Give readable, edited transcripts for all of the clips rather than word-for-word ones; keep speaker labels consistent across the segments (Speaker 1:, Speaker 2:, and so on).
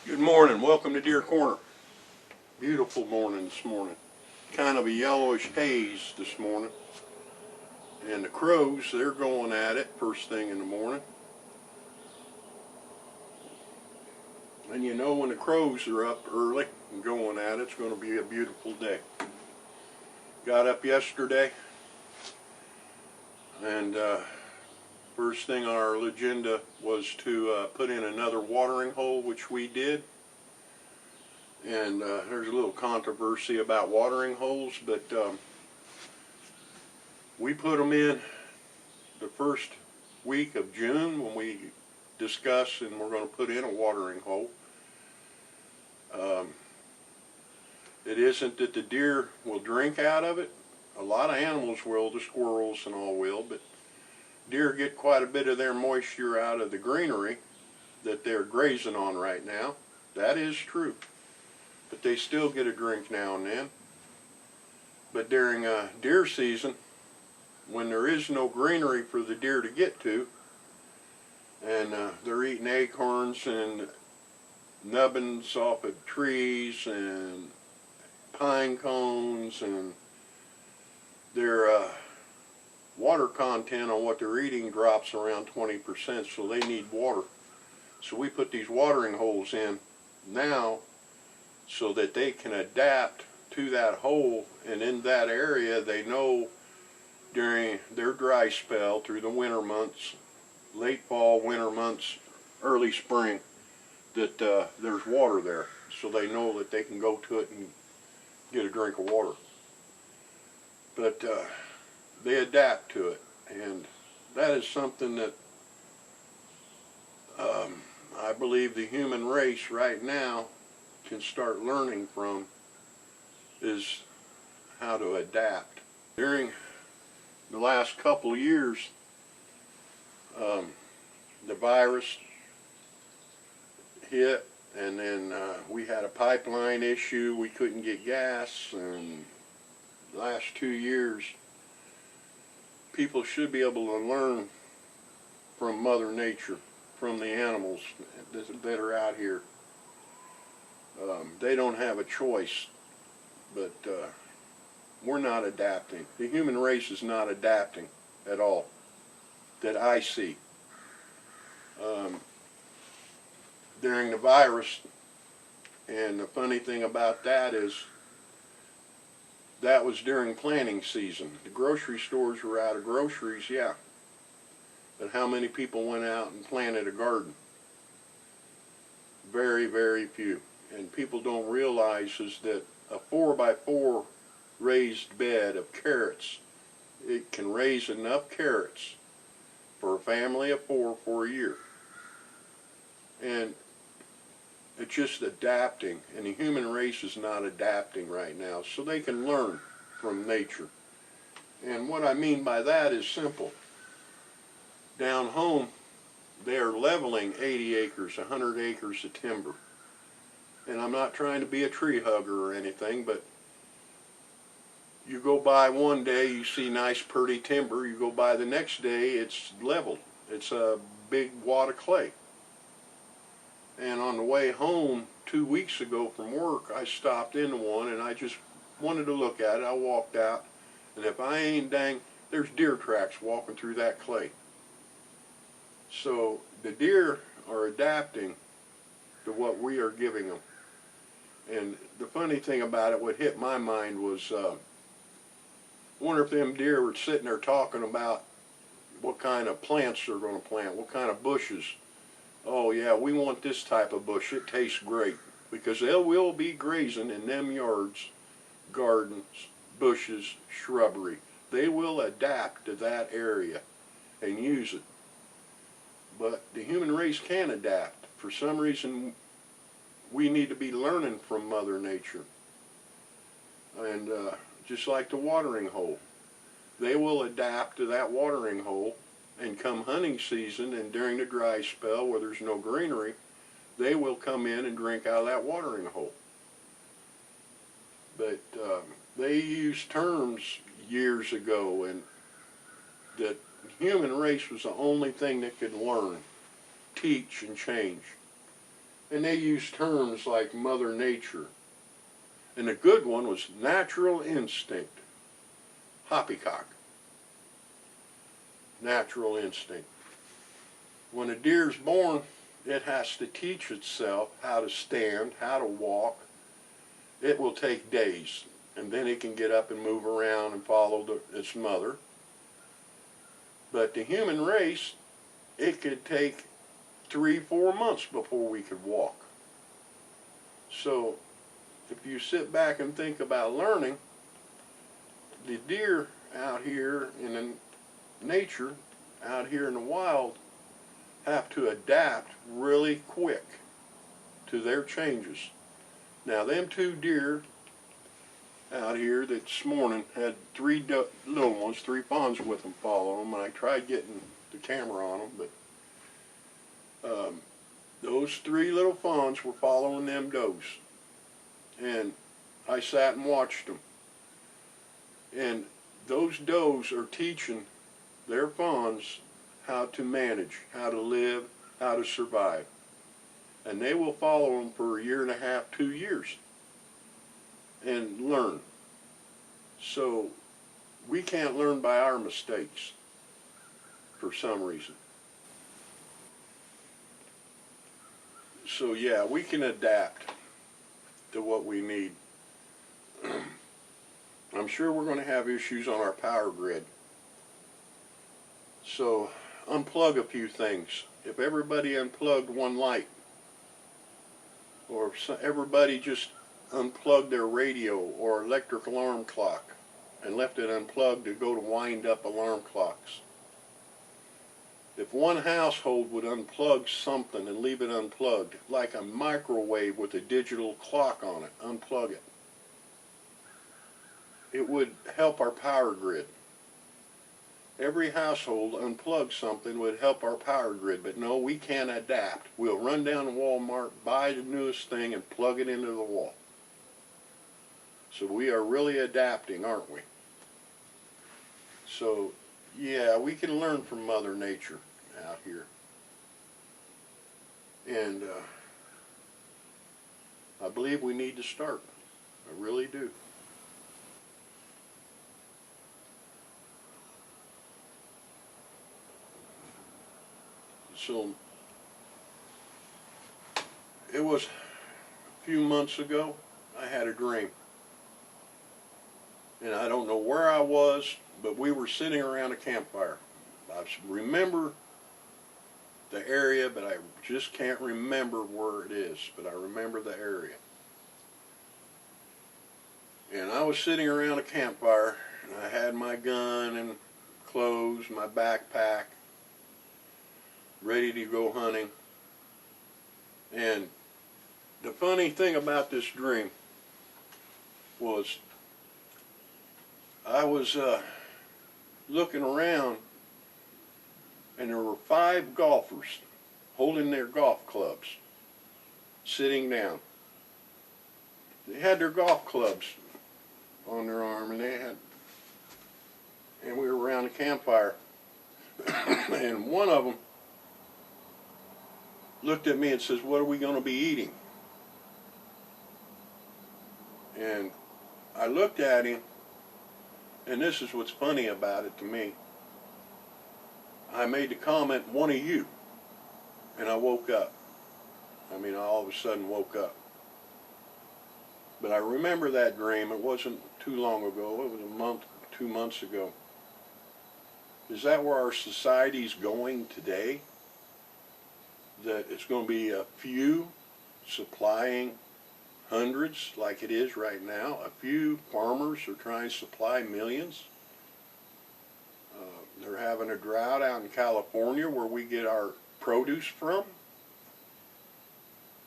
Speaker 1: Good morning. Welcome to Deer Corner. Beautiful morning this morning. Kind of a yellowish haze this morning. And the crows, they're going at it first thing in the morning. And you know when the crows are up early and going at it, it's going to be a beautiful day. Got up yesterday and first thing on our agenda was to put in another watering hole, which we did. And there's a little controversy about watering holes, but we put them in the first week of June when we discussed and we're going to put in a watering hole. It isn't that the deer will drink out of it. A lot of animals will, the squirrels and all will, but deer get quite a bit of their moisture out of the greenery that they're grazing on right now. That is true. But they still get a drink now and then. But during deer season, when there is no greenery for the deer to get to, and they're eating acorns and nubbins off of trees and pine cones, and their water content on what they're eating drops around 20%, so they need water. So we put these watering holes in now so that they can adapt to that hole, and in that area they know during their dry spell through the winter months, late fall, winter months, early spring, that there's water there, so they know that they can go to it and get a drink of water. But they adapt to it, and that is something that I believe the human race right now can start learning from, is how to adapt. During the last couple of years, the virus hit, and then we had a pipeline issue. We couldn't get gas, and the last 2 years people should be able to learn from Mother Nature, from the animals that are out here. They don't have a choice, but we're not adapting. The human race is not adapting at all, that I see. During the virus, and the funny thing about that is that was during planting season. The grocery stores were out of groceries, yeah. But how many people went out and planted a garden? Very, very few. And people don't realize is that a 4x4 raised bed of carrots, it can raise enough carrots for a family of 4 for a year. And it's just adapting, and the human race is not adapting right now, so they can learn from nature. And what I mean by that is simple. Down home, they are leveling 80 acres, 100 acres of timber. And I'm not trying to be a tree hugger or anything, but you go by one day, you see nice pretty timber. You go by the next day, it's leveled. It's a big wad of clay. And on the way home 2 weeks ago from work, I stopped into one and I just wanted to look at it. I walked out, and if I ain't dang, there's deer tracks walking through that clay. So the deer are adapting to what we are giving them. And the funny thing about it, what hit my mind was, I wonder if them deer were sitting there talking about what kind of plants they're going to plant, what kind of bushes. Oh yeah, we want this type of bush, it tastes great. Because they will be grazing in them yards, gardens, bushes, shrubbery. They will adapt to that area and use it. But the human race can adapt. For some reason, we need to be learning from Mother Nature. And just like the watering hole, they will adapt to that watering hole, and come hunting season and during the dry spell where there's no greenery, they will come in and drink out of that watering hole. But they used terms years ago, and that human race was the only thing that could learn, teach, and change. And they use terms like Mother Nature. And the good one was natural instinct. Poppycock. Natural instinct. When a deer's born, it has to teach itself how to stand, how to walk. It will take days, and then it can get up and move around and follow its mother. But the human race, it could take 3-4 months before we could walk. So if you sit back and think about learning, the deer out here in the nature, out here in the wild, have to adapt really quick to their changes. Now them two deer out here this morning had three little ones, 3 fawns with them following them, and I tried getting the camera on them, but those 3 little fawns were following them does. And I sat and watched them. And those does are teaching their fawns how to manage, how to live, how to survive. And they will follow them for 1.5 years, 2 years, and learn. So we can't learn by our mistakes for some reason. So yeah, we can adapt to what we need. I'm sure we're going to have issues on our power grid. So unplug a few things. If everybody unplugged one light, or if everybody just unplugged their radio or electric alarm clock and left it unplugged to go to wind up alarm clocks. If one household would unplug something and leave it unplugged, like a microwave with a digital clock on it, unplug it, it would help our power grid. Every household unplug something would help our power grid, but no, we can't adapt. We'll run down to Walmart, buy the newest thing, and plug it into the wall. So we are really adapting, aren't we? So, yeah, we can learn from Mother Nature out here. And I believe we need to start. I really do. So it was a few months ago, I had a dream. And I don't know where I was, but we were sitting around a campfire. I remember the area, but I just can't remember where it is, but I remember the area. And I was sitting around a campfire, and I had my gun and clothes, my backpack, ready to go hunting. And the funny thing about this dream was I was looking around, and there were 5 golfers holding their golf clubs, sitting down. They had their golf clubs on their arm, and we were around a campfire. And one of them looked at me and says, "What are we going to be eating?" And I looked at him, and this is what's funny about it to me. I made the comment, "One of you," and I woke up. I mean, I all of a sudden woke up. But I remember that dream. It wasn't too long ago. It was a month, 2 months ago. Is that where our society's going today? That it's going to be a few supplying hundreds like it is right now? A few farmers are trying to supply millions? They're having a drought out in California where we get our produce from.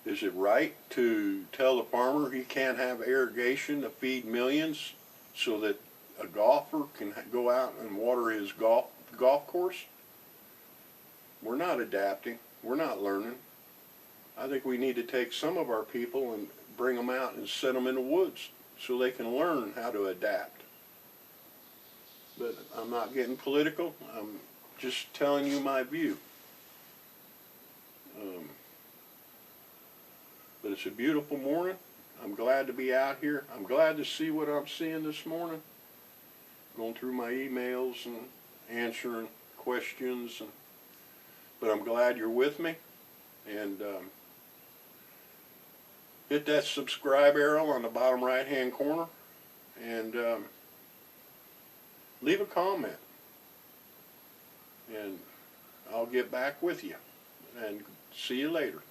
Speaker 1: Is it right to tell the farmer he can't have irrigation to feed millions so that a golfer can go out and water his golf course? We're not adapting. We're not learning. I think we need to take some of our people and bring them out and set them in the woods so they can learn how to adapt. But I'm not getting political. I'm just telling you my view. it's a beautiful morning. I'm glad to be out here. I'm glad to see what I'm seeing this morning. Going through my emails and answering questions, but I'm glad you're with me. And hit that subscribe arrow on the bottom right hand corner and leave a comment. And I'll get back with you. And see you later.